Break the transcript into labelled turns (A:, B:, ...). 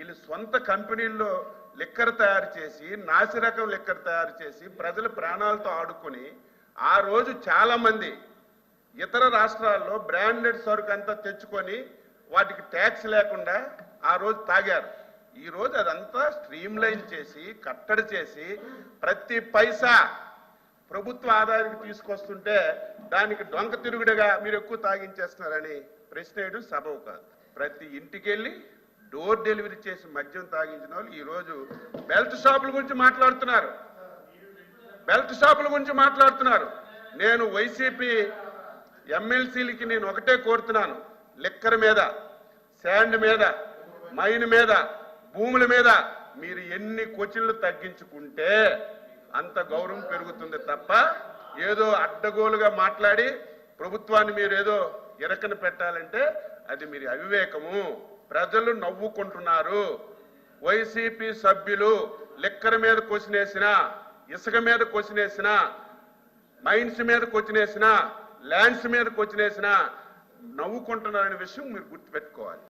A: వీళ్ళు సొంత కంపెనీల్లో లిక్కర్ తయారు చేసి నాసిరకం లిక్కర్ తయారు చేసి ప్రజల ప్రాణాలతో ఆడుకొని ఆ రోజు చాలా మంది ఇతర రాష్ట్రాల్లో బ్రాండెడ్ సరుకు అంతా తెచ్చుకొని వాటికి ట్యాక్స్ లేకుండా ఆ రోజు తాగారు. ఈ రోజు అదంతా స్ట్రీమ్ లైన్ చేసి కట్టడి చేసి ప్రతి పైసా ప్రభుత్వ ఆదాయానికి తీసుకొస్తుంటే దానికి డొంక తిరుగుడుగా మీరు ఎక్కువ తాగించేస్తున్నారని ప్రశ్న వేయడం సబబు కాదు. ప్రతి ఇంటికి వెళ్ళి డోర్ డెలివరీ చేసి మద్యం తాగించిన వాళ్ళు ఈరోజు బెల్ట్ షాపుల గురించి మాట్లాడుతున్నారు. బెల్ట్ షాపుల గురించి మాట్లాడుతున్నారు. నేను వైసీపీ ఎమ్మెల్సీలకి నేను ఒకటే కోరుతున్నాను, లిక్కర్ మీద, శాండ్ మీద, మైన్ మీద, భూముల మీద మీరు ఎన్ని కోచిళ్ళు తగ్గించుకుంటే అంత గౌరవం పెరుగుతుంది తప్ప ఏదో అడ్డగోలుగా మాట్లాడి ప్రభుత్వాన్ని మీరు ఏదో ఇరకన పెట్టాలంటే అది మీరు అవివేకము. ప్రజలు నవ్వుకుంటున్నారు. వైసీపీ సభ్యులు లిక్కర్ మీద కొసినేసిన, ఇసుక మీద కొసినేసిన, మైన్స్ మీద కొచ్చినేసిన, ల్యాండ్స్ మీద కొచ్చినేసిన నవ్వుకుంటున్నారనే విషయం మీరు గుర్తుపెట్టుకోవాలి.